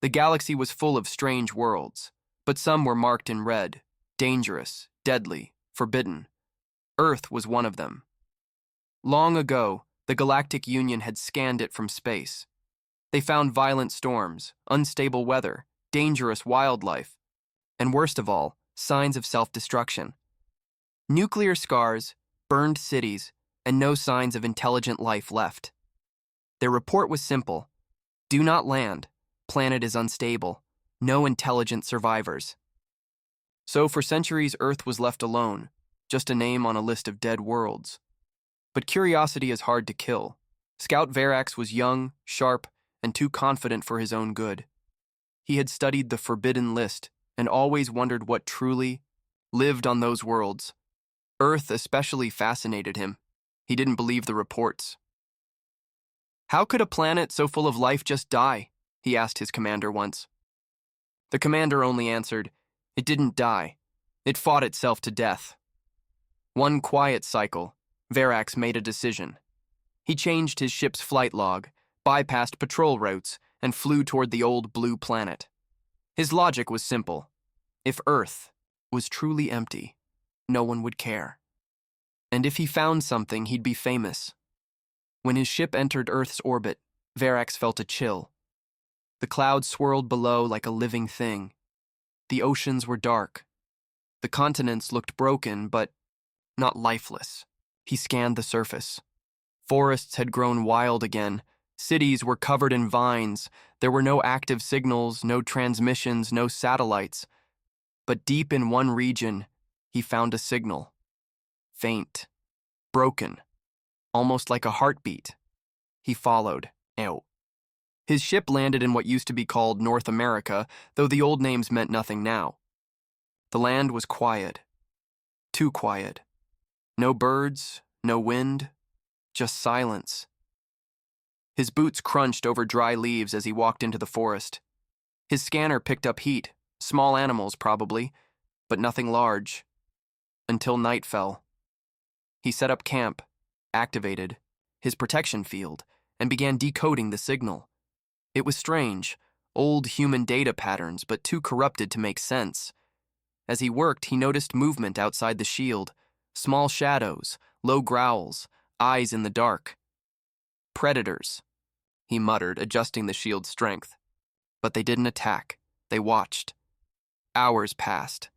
The galaxy was full of strange worlds, but some were marked in red: dangerous, deadly, forbidden. Earth was one of them. Long ago, the Galactic Union had scanned it from space. They found violent storms, unstable weather, dangerous wildlife, and worst of all, signs of self-destruction. Nuclear scars, burned cities, and no signs of intelligent life left. Their report was simple: do not land, planet is unstable, no intelligent survivors. So for centuries, Earth was left alone, just a name on a list of dead worlds. But curiosity is hard to kill. Scout Verax was young, sharp, and too confident for his own good. He had studied the forbidden list and always wondered what truly lived on those worlds. Earth especially fascinated him. He didn't believe the reports. How could a planet so full of life just die? He asked his commander once. The commander only answered, it didn't die. It fought itself to death. One quiet cycle, Verax made a decision. He changed his ship's flight log, bypassed patrol routes, and flew toward the old blue planet. His logic was simple. If Earth was truly empty, no one would care. And if he found something, he'd be famous. When his ship entered Earth's orbit, Verax felt a chill. The clouds swirled below like a living thing. The oceans were dark. The continents looked broken, but not lifeless. He scanned the surface. Forests had grown wild again. Cities were covered in vines. There were no active signals, no transmissions, no satellites. But deep in one region, he found a signal. Faint, broken, almost like a heartbeat. He followed. Ew. His ship landed in what used to be called North America, though the old names meant nothing now. The land was quiet. Too quiet. No birds, no wind, just silence. His boots crunched over dry leaves as he walked into the forest. His scanner picked up heat, small animals probably, but nothing large. Until night fell. He set up camp, activated his protection field, and began decoding the signal. It was strange, old human data patterns, but too corrupted to make sense. As he worked, he noticed movement outside the shield, small shadows, low growls, eyes in the dark. Predators, he muttered, adjusting the shield's strength. But they didn't attack. They watched. Hours passed.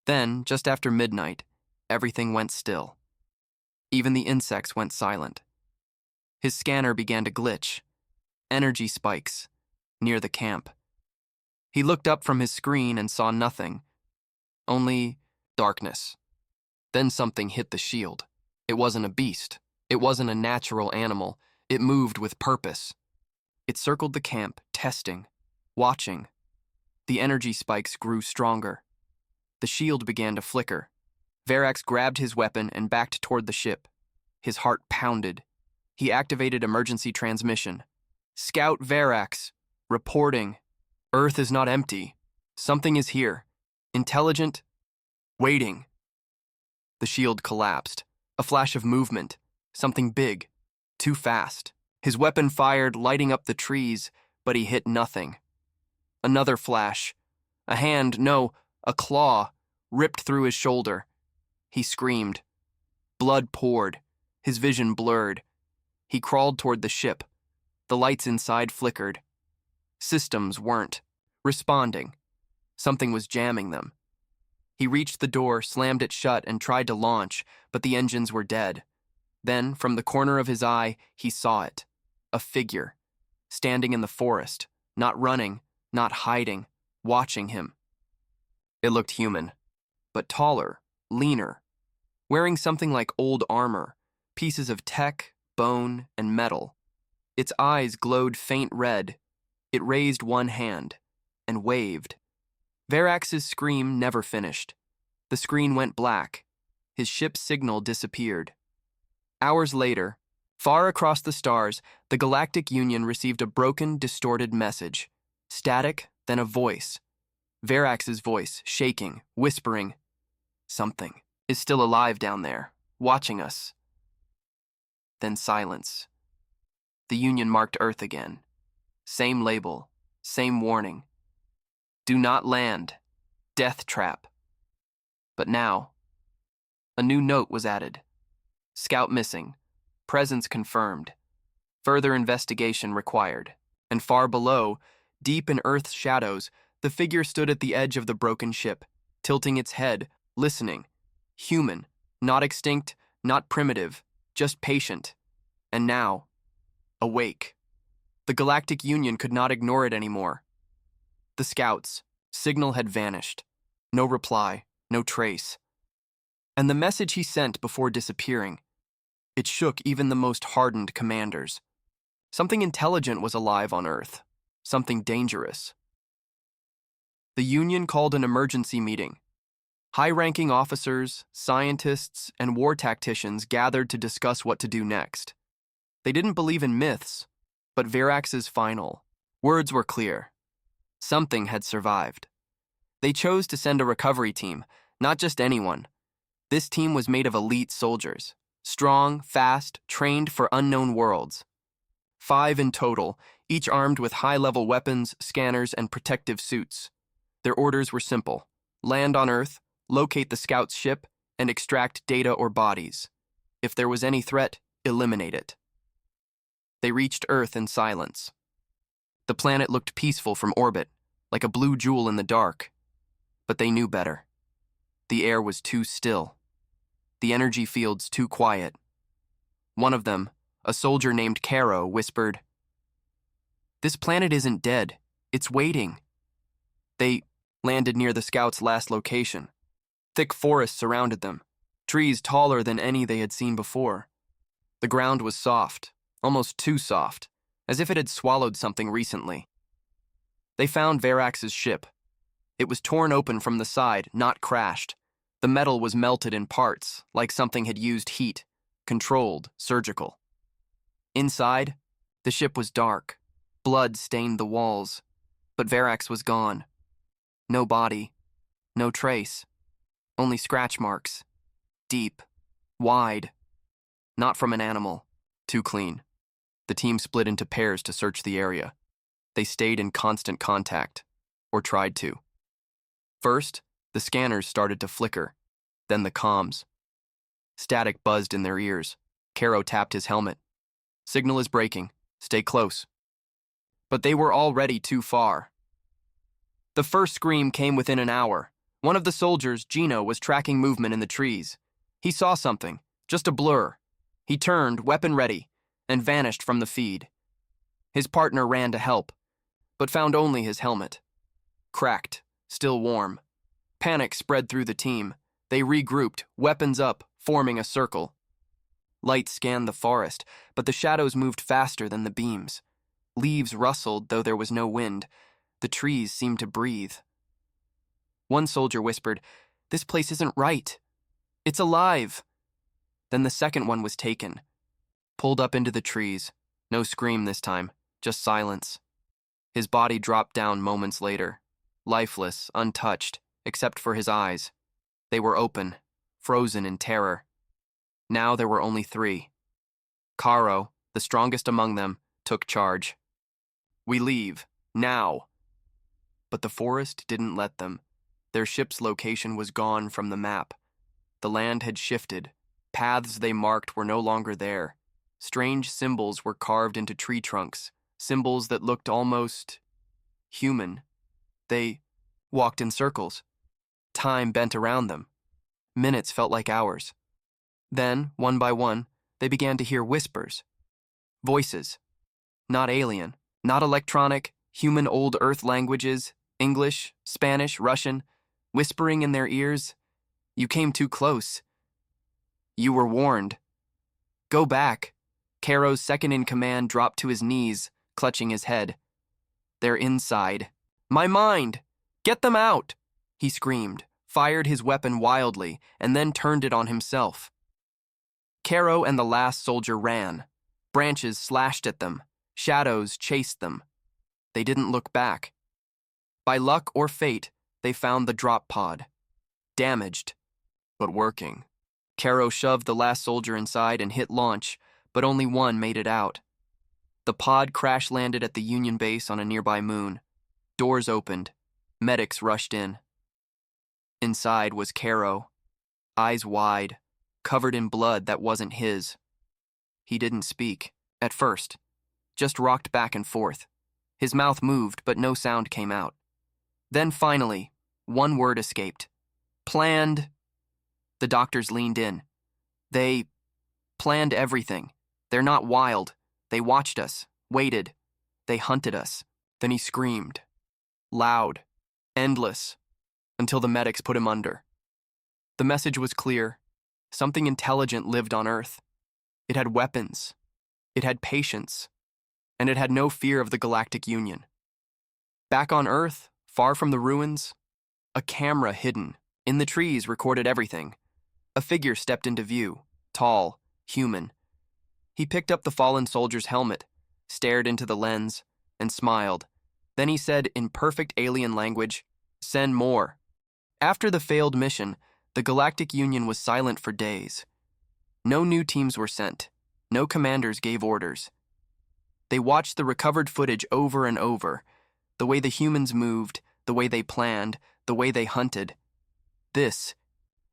Then, just after midnight, everything went still. Even the insects went silent. His scanner began to glitch. Energy spikes, near the camp. He looked up from his screen and saw nothing. Only darkness. Then something hit the shield. It wasn't a beast. It wasn't a natural animal. It moved with purpose. It circled the camp, testing, watching. The energy spikes grew stronger. The shield began to flicker. Verax grabbed his weapon and backed toward the ship. His heart pounded. He activated emergency transmission. Scout Verax, reporting. Earth is not empty. Something is here. Intelligent. Waiting. The shield collapsed. A flash of movement. Something big. Too fast. His weapon fired, lighting up the trees, but he hit nothing. Another flash. A hand, no, a claw, ripped through his shoulder. He screamed. Blood poured. His vision blurred. He crawled toward the ship. The lights inside flickered. Systems weren't responding. Something was jamming them. He reached the door, slammed it shut, and tried to launch, but the engines were dead. Then, from the corner of his eye, he saw it. A figure, standing in the forest, not running, not hiding, watching him. It looked human, but taller, leaner, wearing something like old armor, pieces of tech, bone, and metal. Its eyes glowed faint red. It raised one hand and waved. Verax's scream never finished. The screen went black. His ship's signal disappeared. Hours later, far across the stars, the Galactic Union received a broken, distorted message. Static, then a voice. Verax's voice, shaking, whispering. Something is still alive down there, watching us. Then silence. The Union marked Earth again. Same label, same warning. Do not land. Death trap. But now, a new note was added. Scout missing. Presence confirmed. Further investigation required. And far below, deep in Earth's shadows, the figure stood at the edge of the broken ship, tilting its head, listening. Human, not extinct, not primitive, just patient. And now, awake. The Galactic Union could not ignore it anymore. The scouts' signal had vanished. No reply, no trace. And the message he sent before disappearing, it shook even the most hardened commanders. Something intelligent was alive on Earth. Something dangerous. The Union called an emergency meeting. High-ranking officers, scientists, and war tacticians gathered to discuss what to do next. They didn't believe in myths, but Verax's final words were clear. Something had survived. They chose to send a recovery team, not just anyone. This team was made of elite soldiers, strong, fast, trained for unknown worlds. 5 in total, each armed with high-level weapons, scanners, and protective suits. Their orders were simple. Land on Earth, locate the scout's ship, and extract data or bodies. If there was any threat, eliminate it. They reached Earth in silence. The planet looked peaceful from orbit, like a blue jewel in the dark. But they knew better. The air was too still. The energy fields too quiet. One of them, a soldier named Caro, whispered, "This planet isn't dead. It's waiting." They landed near the scouts' last location. Thick forests surrounded them, trees taller than any they had seen before. The ground was soft, almost too soft, as if it had swallowed something recently. They found Verax's ship. It was torn open from the side, not crashed. The metal was melted in parts, like something had used heat, controlled, surgical. Inside, the ship was dark. Blood stained the walls, but Verax was gone. No body, no trace, only scratch marks. Deep, wide, not from an animal, too clean. The team split into pairs to search the area. They stayed in constant contact, or tried to. First, the scanners started to flicker, then the comms. Static buzzed in their ears. Caro tapped his helmet. "Signal is breaking. Stay close." But they were already too far. The first scream came within an hour. One of the soldiers, Gino, was tracking movement in the trees. He saw something, just a blur. He turned, weapon ready, and vanished from the feed. His partner ran to help, but found only his helmet. Cracked, still warm. Panic spread through the team. They regrouped, weapons up, forming a circle. Light scanned the forest, but the shadows moved faster than the beams. Leaves rustled, though there was no wind. The trees seemed to breathe. One soldier whispered, "This place isn't right. It's alive." Then the second one was taken. Pulled up into the trees. No scream this time, just silence. His body dropped down moments later. Lifeless, untouched, except for his eyes. They were open, frozen in terror. Now there were only 3. Caro, the strongest among them, took charge. "We leave, now." But the forest didn't let them. Their ship's location was gone from the map. The land had shifted. Paths they marked were no longer there. Strange symbols were carved into tree trunks, symbols that looked almost human. They walked in circles. Time bent around them. Minutes felt like hours. Then, one by one, they began to hear whispers. Voices. Not alien, not electronic, human old Earth languages, English, Spanish, Russian, whispering in their ears, "You came too close. You were warned. Go back." Caro's second-in-command dropped to his knees, clutching his head. "They're inside. My mind! Get them out!" He screamed, fired his weapon wildly, and then turned it on himself. Caro and the last soldier ran. Branches slashed at them. Shadows chased them. They didn't look back. By luck or fate, they found the drop pod. Damaged, but working. Caro shoved the last soldier inside and hit launch, but only one made it out. The pod crash-landed at the Union base on a nearby moon. Doors opened. Medics rushed in. Inside was Caro, eyes wide, covered in blood that wasn't his. He didn't speak, at first, just rocked back and forth. His mouth moved, but no sound came out. Then finally, one word escaped. Planned. The doctors leaned in. They planned everything. They're not wild. They watched us, waited. They hunted us. Then he screamed. Loud, endless, until the medics put him under. The message was clear. Something intelligent lived on Earth. It had weapons. It had patience. And it had no fear of the Galactic Union. Back on Earth, far from the ruins, a camera hidden in the trees recorded everything. A figure stepped into view, tall, human. He picked up the fallen soldier's helmet, stared into the lens, and smiled. Then he said in perfect alien language, "Send more." After the failed mission, the Galactic Union was silent for days. No new teams were sent. No commanders gave orders. They watched the recovered footage over and over, the way the humans moved, the way they planned, the way they hunted. This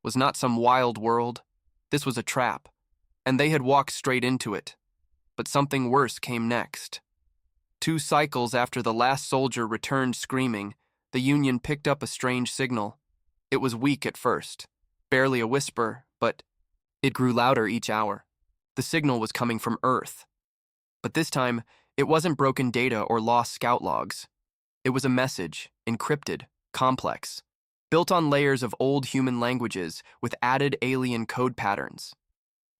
was not some wild world. This was a trap, and they had walked straight into it. But something worse came next. 2 cycles after the last soldier returned screaming, the Union picked up a strange signal. It was weak at first, barely a whisper, but it grew louder each hour. The signal was coming from Earth. But this time, it wasn't broken data or lost scout logs. It was a message, encrypted, complex, built on layers of old human languages with added alien code patterns.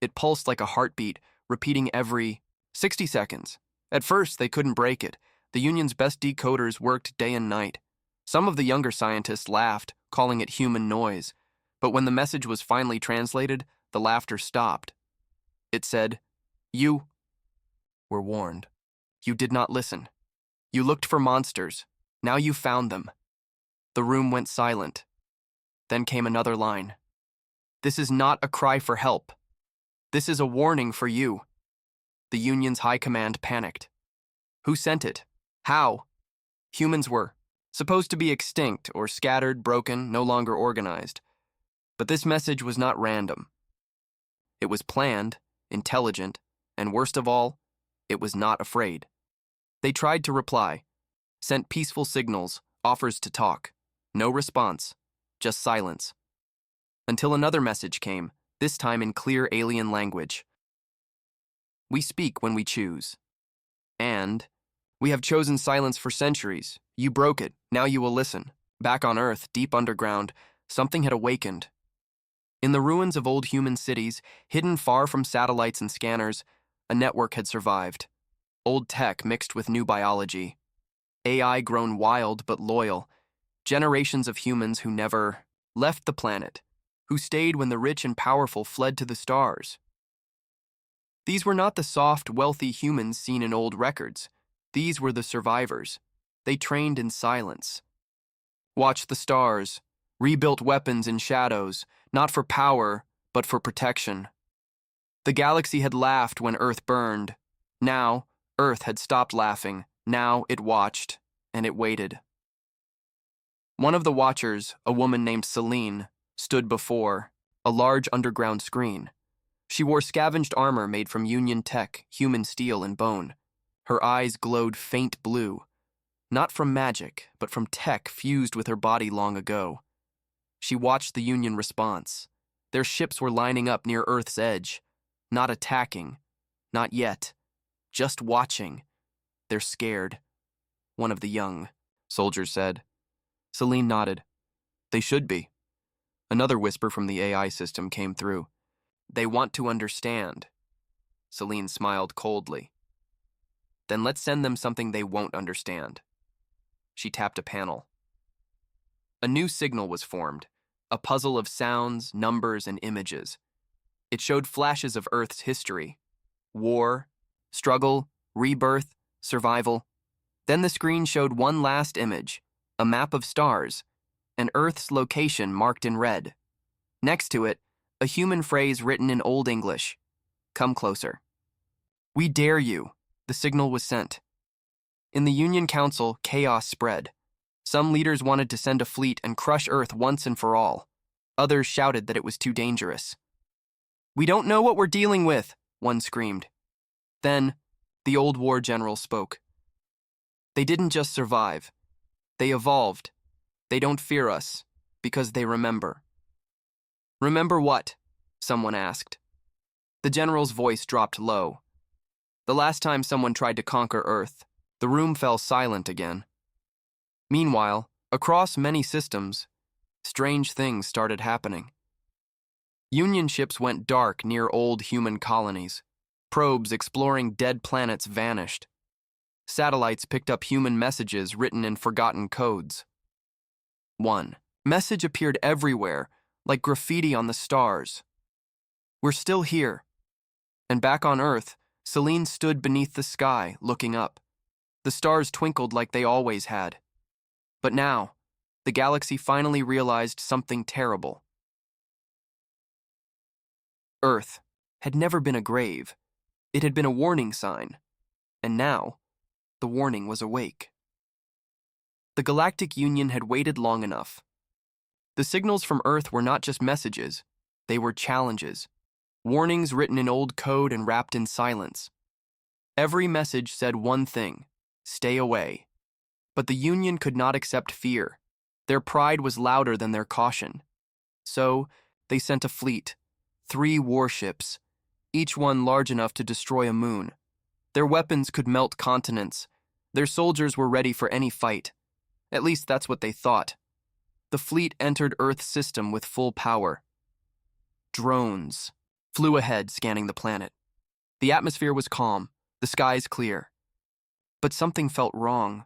It pulsed like a heartbeat, repeating every 60 seconds. At first, they couldn't break it. The Union's best decoders worked day and night. Some of the younger scientists laughed, calling it human noise. But when the message was finally translated, the laughter stopped. It said, "You were warned. You did not listen. You looked for monsters. Now you found them." The room went silent. Then came another line. "This is not a cry for help. This is a warning for you." The Union's high command panicked. Who sent it? How? Humans were supposed to be extinct or scattered, broken, no longer organized. But this message was not random. It was planned, intelligent, and worst of all, it was not afraid. They tried to reply, sent peaceful signals, offers to talk. No response, just silence. Until another message came, this time in clear alien language. "We speak when we choose. And we have chosen silence for centuries. You broke it, now you will listen." Back on Earth, deep underground, something had awakened. In the ruins of old human cities, hidden far from satellites and scanners, a network had survived. Old tech mixed with new biology. AI grown wild but loyal. Generations of humans who never left the planet, who stayed when the rich and powerful fled to the stars. These were not the soft, wealthy humans seen in old records. These were the survivors. They trained in silence. Watched the stars, rebuilt weapons in shadows, not for power, but for protection. The galaxy had laughed when Earth burned. Now, Earth had stopped laughing. Now it watched, and it waited. One of the watchers, a woman named Celine, stood before a large underground screen. She wore scavenged armor made from Union tech, human steel and bone. Her eyes glowed faint blue, not from magic, but from tech fused with her body long ago. She watched the Union response. Their ships were lining up near Earth's edge, not attacking, not yet, just watching. "They're scared," one of the young soldiers said. Celine nodded. "They should be." Another whisper from the AI system came through. "They want to understand." Celine smiled coldly. "Then let's send them something they won't understand." She tapped a panel. A new signal was formed, a puzzle of sounds, numbers, and images. It showed flashes of Earth's history. War, struggle, rebirth, survival. Then the screen showed one last image, a map of stars, and Earth's location marked in red. Next to it, a human phrase written in Old English. "Come closer." "We dare you," the signal was sent. In the Union Council, chaos spread. Some leaders wanted to send a fleet and crush Earth once and for all. Others shouted that it was too dangerous. "We don't know what we're dealing with," one screamed. Then, the old war general spoke. "They didn't just survive. They evolved. They don't fear us, because they remember." "Remember what?" someone asked. The general's voice dropped low. "The last time someone tried to conquer Earth, the room fell silent again." Meanwhile, across many systems, strange things started happening. Union ships went dark near old human colonies. Probes exploring dead planets vanished. Satellites picked up human messages written in forgotten codes. One message appeared everywhere, like graffiti on the stars. "We're still here." And back on Earth, Celine stood beneath the sky, looking up. The stars twinkled like they always had. But now, the galaxy finally realized something terrible. Earth had never been a grave. It had been a warning sign. And now, the warning was awake. The Galactic Union had waited long enough. The signals from Earth were not just messages, they were challenges. Warnings written in old code and wrapped in silence. Every message said one thing: stay away. But the Union could not accept fear. Their pride was louder than their caution. So, they sent a fleet, 3 warships, each one large enough to destroy a moon. Their weapons could melt continents. Their soldiers were ready for any fight. At least that's what they thought. The fleet entered Earth's system with full power. Drones flew ahead, scanning the planet. The atmosphere was calm, the skies clear. But something felt wrong.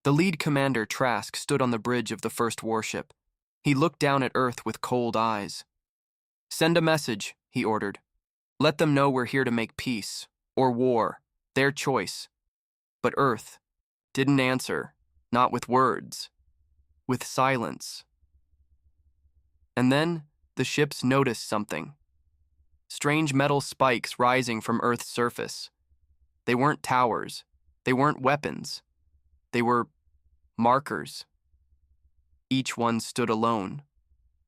The lead commander, Trask, stood on the bridge of the first warship. He looked down at Earth with cold eyes. "Send a message," he ordered. "Let them know we're here to make peace, or war, their choice." But Earth didn't answer, not with words, with silence. And then the ships noticed something. Strange metal spikes rising from Earth's surface. They weren't towers. They weren't weapons. They were markers. Each one stood alone,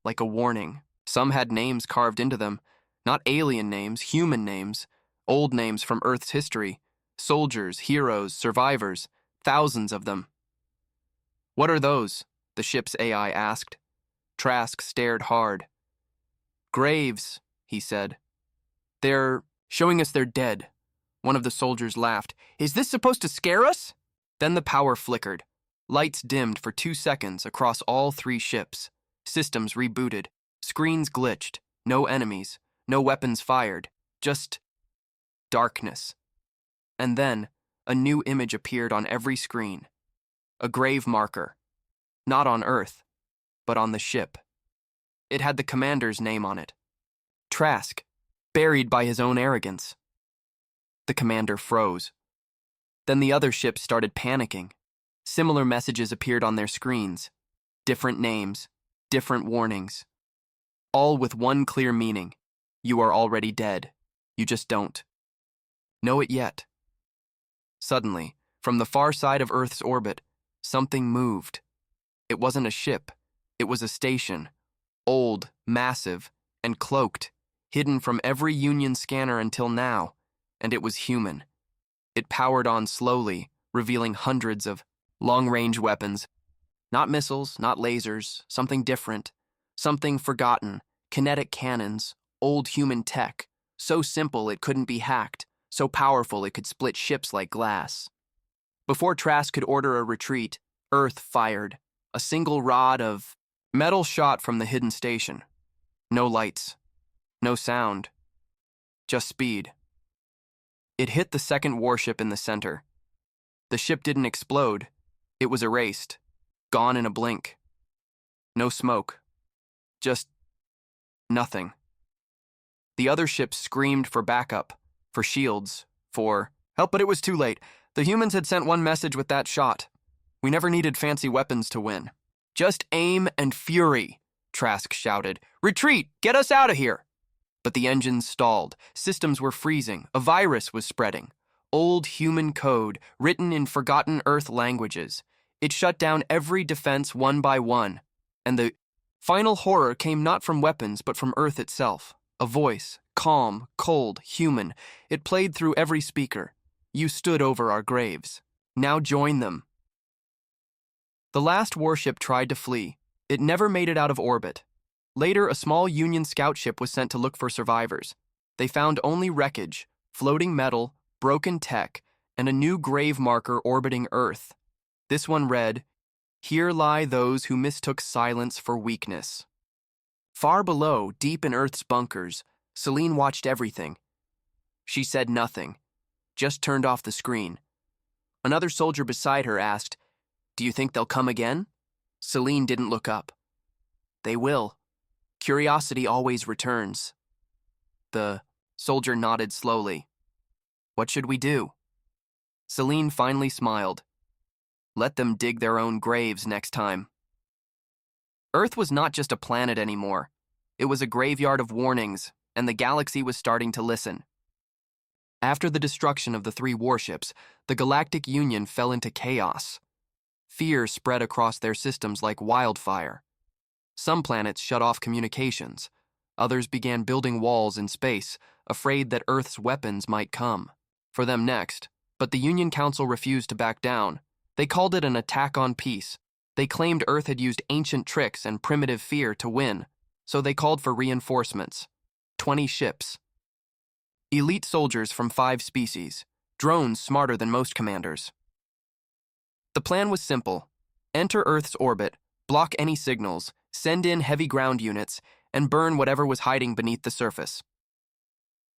like a warning. Some had names carved into them, not alien names, human names, old names from Earth's history, soldiers, heroes, survivors, thousands of them. "What are those?" the ship's AI asked. Trask stared hard. "Graves," he said. "They're showing us they're dead." One of the soldiers laughed. "Is this supposed to scare us?" Then the power flickered. Lights dimmed for 2 seconds across all 3 ships. Systems rebooted. Screens glitched. No enemies. No weapons fired. Just darkness. And then, a new image appeared on every screen. A grave marker. Not on Earth, but on the ship. It had the commander's name on it. Trask, buried by his own arrogance. The commander froze. Then the other ships started panicking. Similar messages appeared on their screens. Different names, different warnings. All with one clear meaning. You are already dead. You just don't know it yet. Suddenly, from the far side of Earth's orbit, something moved. It wasn't a ship. It was a station. Old, massive, and cloaked, hidden from every Union scanner until now. And it was human. It powered on slowly, revealing hundreds of long-range weapons. Not missiles, not lasers, something different. Something forgotten. Kinetic cannons, old human tech. So simple it couldn't be hacked. So powerful it could split ships like glass. Before Trask could order a retreat, Earth fired. A single rod of metal shot from the hidden station. No lights. No sound. Just speed. It hit the second warship in the center. The ship didn't explode. It was erased. Gone in a blink. No smoke. Just nothing. The other ships screamed for backup, for shields, for help, but it was too late. The humans had sent one message with that shot. We never needed fancy weapons to win. "Just aim and fury," Trask shouted. "Retreat! Get us out of here!" But the engines stalled. Systems were freezing. A virus was spreading. Old human code, written in forgotten Earth languages. It shut down every defense one by one, and the final horror came not from weapons but from Earth itself. A voice, calm, cold, human. It played through every speaker. You stood over our graves. Now join them. The last warship tried to flee. It never made it out of orbit. Later, a small Union scout ship was sent to look for survivors. They found only wreckage, floating metal, broken tech, and a new grave marker orbiting Earth. This one read, "Here lie those who mistook silence for weakness." Far below, deep in Earth's bunkers, Celine watched everything. She said nothing, just turned off the screen. Another soldier beside her asked, "Do you think they'll come again?" Celine didn't look up. "They will. Curiosity always returns." The soldier nodded slowly. "What should we do?" Celine finally smiled. "Let them dig their own graves next time." Earth was not just a planet anymore. It was a graveyard of warnings, and the galaxy was starting to listen. After the destruction of the 3 warships, the Galactic Union fell into chaos. Fear spread across their systems like wildfire. Some planets shut off communications. Others began building walls in space, afraid that Earth's weapons might come for them next. But the Union Council refused to back down. They called it an attack on peace. They claimed Earth had used ancient tricks and primitive fear to win, so they called for reinforcements. 20 ships. Elite soldiers from 5 species, drones smarter than most commanders. The plan was simple. Enter Earth's orbit, block any signals, send in heavy ground units, and burn whatever was hiding beneath the surface.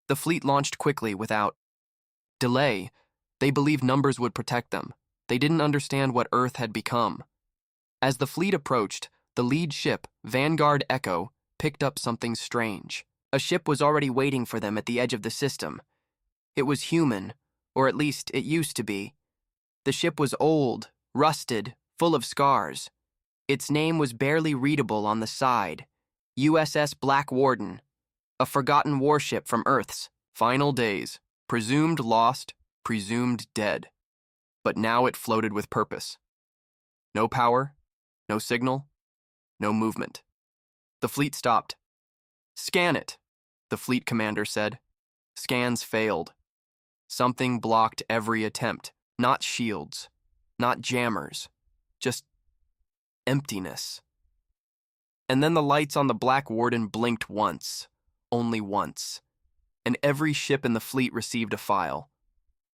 The fleet launched quickly without delay. They believed numbers would protect them. They didn't understand what Earth had become. As the fleet approached, the lead ship, Vanguard Echo, picked up something strange. A ship was already waiting for them at the edge of the system. It was human, or at least it used to be. The ship was old, rusted, full of scars. Its name was barely readable on the side, USS Black Warden, a forgotten warship from Earth's final days, presumed lost, presumed dead. But now it floated with purpose. No power, no signal, no movement. The fleet stopped. "Scan it," the fleet commander said. Scans failed. Something blocked every attempt. Not shields, not jammers, just emptiness. And then the lights on the Black Warden blinked once, only once, and every ship in the fleet received a file.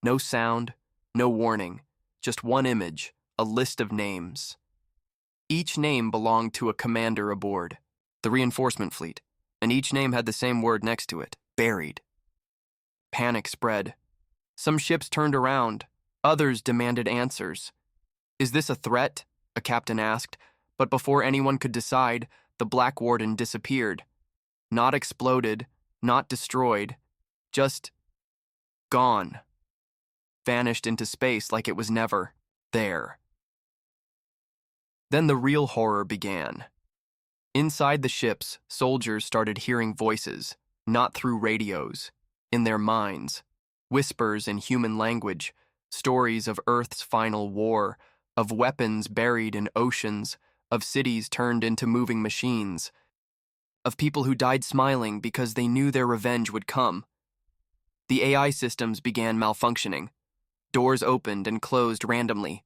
No sound, no warning, just one image, a list of names. Each name belonged to a commander aboard, the reinforcement fleet, and each name had the same word next to it, buried. Panic spread. Some ships turned around. Others demanded answers. "Is this a threat?" a captain asked, but before anyone could decide, the Black Warden disappeared. Not exploded, not destroyed, just gone. Vanished into space like it was never there. Then the real horror began. Inside the ships, soldiers started hearing voices, not through radios, in their minds, whispers in human language, stories of Earth's final war, of weapons buried in oceans, of cities turned into moving machines, of people who died smiling because they knew their revenge would come. The AI systems began malfunctioning. Doors opened and closed randomly.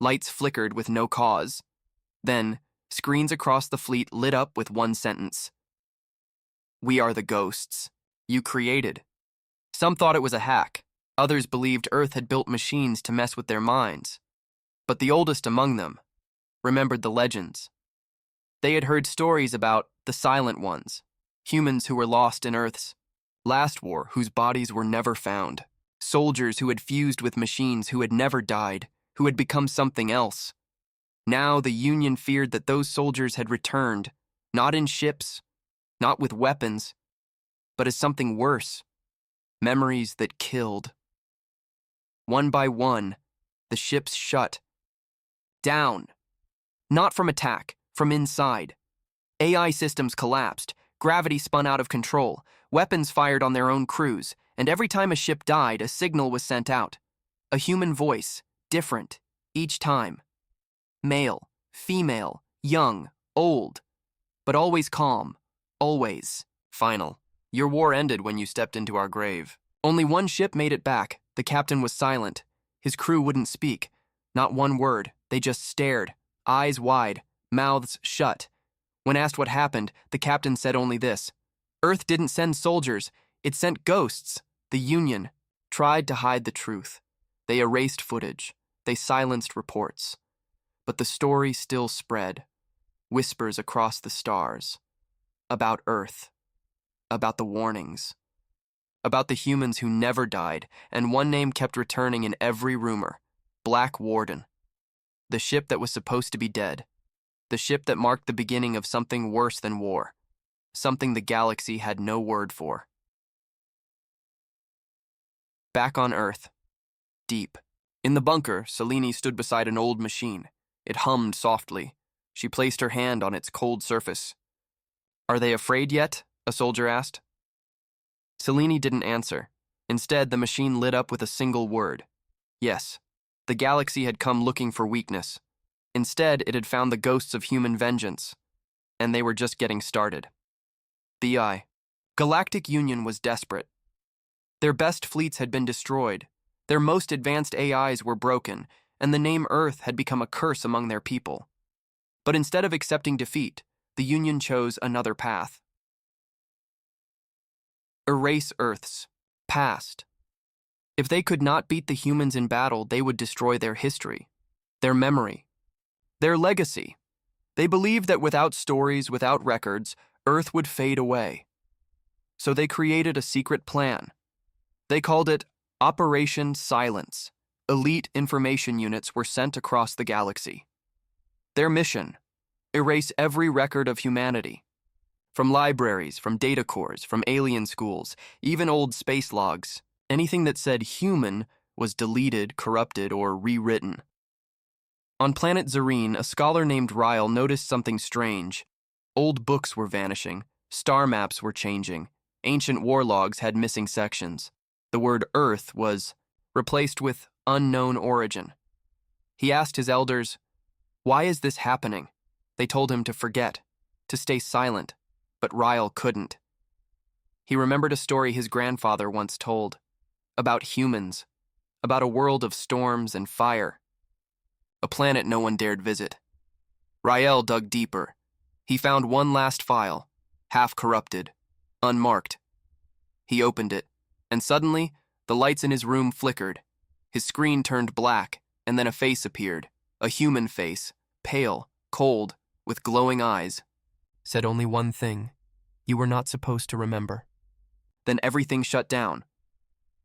Lights flickered with no cause. Then, screens across the fleet lit up with one sentence. "We are the ghosts you created." Some thought it was a hack. Others believed Earth had built machines to mess with their minds. But the oldest among them remembered the legends. They had heard stories about the Silent Ones, humans who were lost in Earth's last war, whose bodies were never found, soldiers who had fused with machines who had never died, who had become something else. Now the Union feared that those soldiers had returned, not in ships, not with weapons, but as something worse, memories that killed. One by one, the ships shut down. Not from attack, from inside. AI systems collapsed, gravity spun out of control, weapons fired on their own crews, and every time a ship died, a signal was sent out. A human voice, different, each time. Male, female, young, old, but always calm, always final. Your war ended when you stepped into our grave. Only one ship made it back. The captain was silent. His crew wouldn't speak. Not one word. They just stared, eyes wide, mouths shut. When asked what happened, the captain said only this: Earth didn't send soldiers, it sent ghosts. The Union tried to hide the truth. They erased footage. They silenced reports. But the story still spread. Whispers across the stars. About Earth. About the warnings. About the humans who never died, and one name kept returning in every rumor: Black Warden. The ship that was supposed to be dead. The ship that marked the beginning of something worse than war. Something the galaxy had no word for. Back on Earth. Deep. In the bunker, Selene stood beside an old machine. It hummed softly. She placed her hand on its cold surface. "Are they afraid yet?" a soldier asked. Selene didn't answer. Instead, the machine lit up with a single word. Yes, the galaxy had come looking for weakness. Instead, it had found the ghosts of human vengeance. And they were just getting started. The Galactic Union was desperate. Their best fleets had been destroyed. Their most advanced AIs were broken, and the name Earth had become a curse among their people. But instead of accepting defeat, the Union chose another path. Erase Earth's past. If they could not beat the humans in battle, they would destroy their history, their memory, their legacy. They believed that without stories, without records, Earth would fade away. So they created a secret plan. They called it Operation Silence. Elite information units were sent across the galaxy. Their mission: erase every record of humanity. From libraries, from data cores, from alien schools, even old space logs, anything that said human was deleted, corrupted, or rewritten. On planet Zareen, a scholar named Ryle noticed something strange. Old books were vanishing, star maps were changing, ancient war logs had missing sections. The word Earth was replaced with unknown origin. He asked his elders, "Why is this happening?" They told him to forget, to stay silent, but Ryle couldn't. He remembered a story his grandfather once told, about humans, about a world of storms and fire, a planet no one dared visit. Ryle dug deeper. He found one last file, half corrupted, unmarked. He opened it, and suddenly, the lights in his room flickered. His screen turned black, and then a face appeared, a human face, pale, cold, with glowing eyes. Said only one thing: "You were not supposed to remember." Then everything shut down.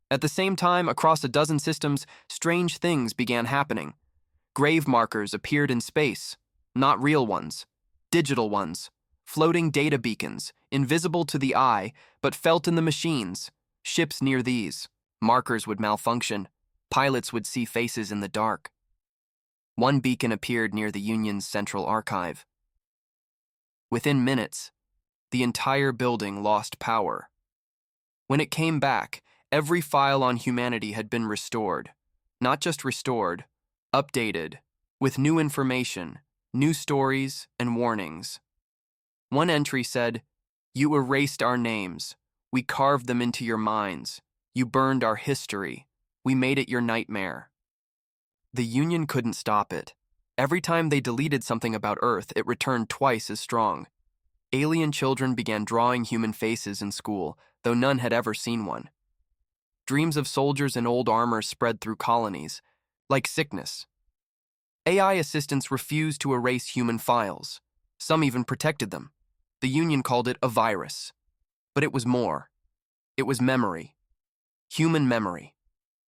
At the same time, across a dozen systems, strange things began happening. Grave markers appeared in space, not real ones, digital ones, floating data beacons, invisible to the eye, but felt in the machines. Ships near these, markers would malfunction. Pilots would see faces in the dark. One beacon appeared near the Union's central archive. Within minutes, the entire building lost power. When it came back, every file on humanity had been restored. Not just restored, updated, with new information, new stories, and warnings. One entry said, "You erased our names. We carved them into your minds. You burned our history. We made it your nightmare." The Union couldn't stop it. Every time they deleted something about Earth, it returned twice as strong. Alien children began drawing human faces in school, though none had ever seen one. Dreams of soldiers in old armor spread through colonies, like sickness. AI assistants refused to erase human files. Some even protected them. The Union called it a virus. But it was more. It was memory. Human memory.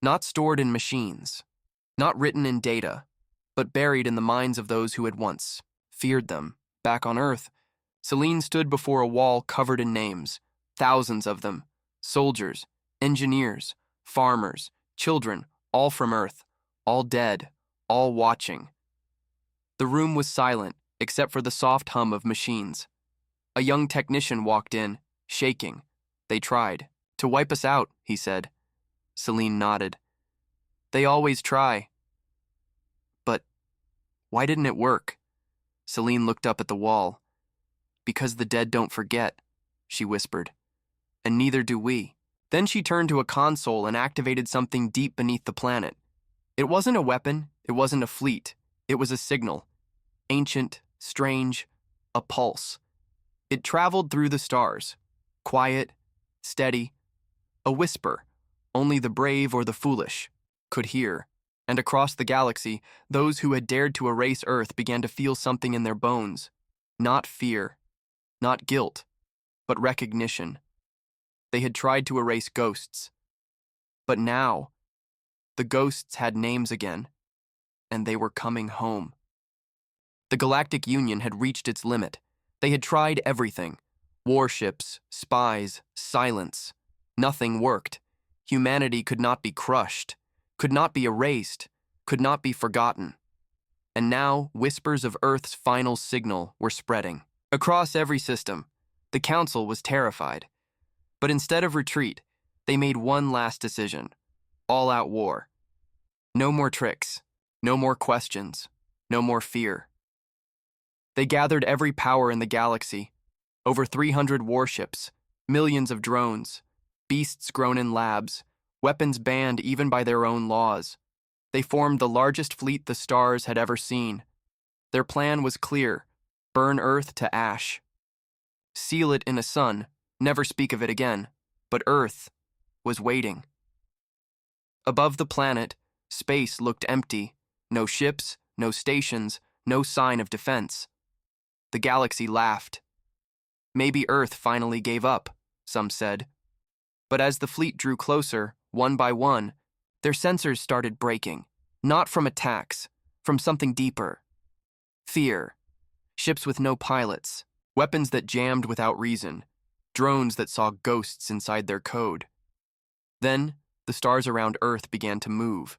Not stored in machines. Not written in data, but buried in the minds of those who had once feared them. Back on Earth, Selene stood before a wall covered in names, thousands of them, soldiers, engineers, farmers, children, all from Earth, all dead, all watching. The room was silent, except for the soft hum of machines. A young technician walked in, shaking. "They tried to wipe us out," he said. Selene nodded. "They always try." But Why didn't it work? Celine looked up at the wall. Because the dead don't forget, she whispered. And neither do we. Then she turned to a console and activated something deep beneath the planet. It wasn't a weapon, it wasn't a fleet, it was a signal. Ancient, strange, a pulse. It traveled through the stars. Quiet, steady, a whisper only the brave or the foolish could hear. And across the galaxy, those who had dared to erase Earth began to feel something in their bones. Not fear, not guilt, but recognition. They had tried to erase ghosts. But now, the ghosts had names again, and they were coming home. The Galactic Union had reached its limit. They had tried everything. Warships, spies, silence. Nothing worked. Humanity could not be crushed, could not be erased, could not be forgotten. And now, whispers of Earth's final signal were spreading. Across every system, the Council was terrified. But instead of retreat, they made one last decision. All-out war. No more tricks, no more questions, no more fear. They gathered every power in the galaxy. Over 300 warships, millions of drones, beasts grown in labs, weapons banned even by their own laws. They formed the largest fleet the stars had ever seen. Their plan was clear: burn Earth to ash. Seal it in a sun, never speak of it again. But Earth was waiting. Above the planet, space looked empty. No ships, no stations, no sign of defense. The galaxy laughed. Maybe Earth finally gave up, some said. But as the fleet drew closer, one by one, their sensors started breaking. Not from attacks, from something deeper. Fear. Ships with no pilots, weapons that jammed without reason, drones that saw ghosts inside their code. Then, the stars around Earth began to move.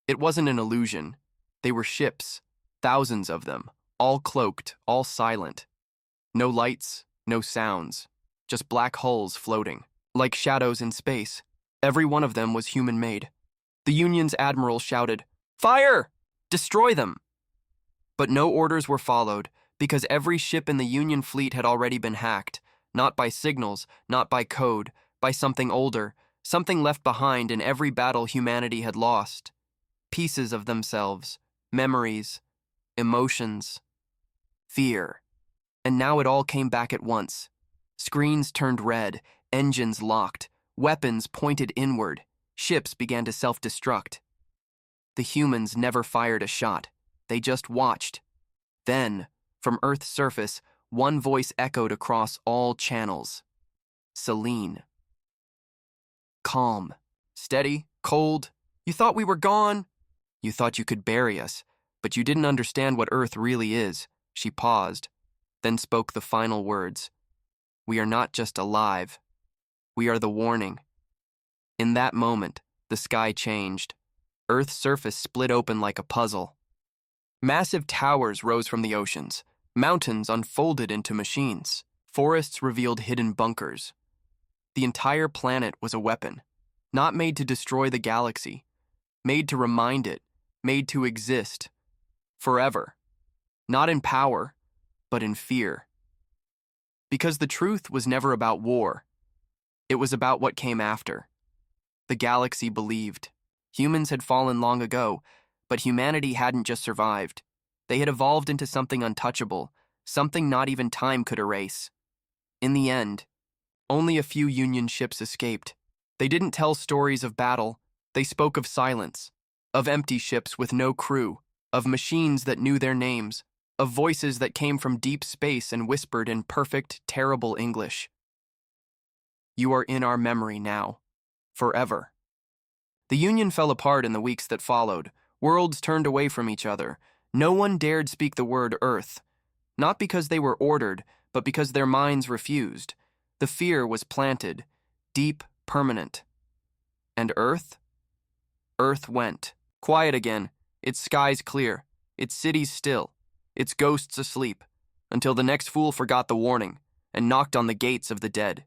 It wasn't an illusion. They were ships, thousands of them, all cloaked, all silent. No lights, no sounds, just black hulls floating, like shadows in space. Every one of them was human-made. The Union's admiral shouted, "Fire! Destroy them!" But no orders were followed, because every ship in the Union fleet had already been hacked, not by signals, not by code, by something older, something left behind in every battle humanity had lost. Pieces of themselves, memories, emotions, fear. And now it all came back at once. Screens turned red, engines locked, weapons pointed inward, ships began to self-destruct. The humans never fired a shot. They just watched. Then, from Earth's surface, one voice echoed across all channels. Celine. Calm. Steady. Cold. You thought we were gone? You thought you could bury us, but you didn't understand what Earth really is. She paused, then spoke the final words. We are not just alive. We are the warning. In that moment, the sky changed. Earth's surface split open like a puzzle. Massive towers rose from the oceans. Mountains unfolded into machines. Forests revealed hidden bunkers. The entire planet was a weapon, not made to destroy the galaxy, made to remind it, made to exist, forever. Not in power, but in fear. Because the truth was never about war. It was about what came after. The galaxy believed. Humans had fallen long ago, but humanity hadn't just survived. They had evolved into something untouchable, something not even time could erase. In the end, only a few Union ships escaped. They didn't tell stories of battle. They spoke of silence, of empty ships with no crew, of machines that knew their names, of voices that came from deep space and whispered in perfect, terrible English. You are in our memory now, forever. The Union fell apart in the weeks that followed. Worlds turned away from each other. No one dared speak the word Earth, not because they were ordered, but because their minds refused. The fear was planted, deep, permanent. And Earth? Earth went. Quiet again, its skies clear, its cities still, its ghosts asleep, until the next fool forgot the warning and knocked on the gates of the dead.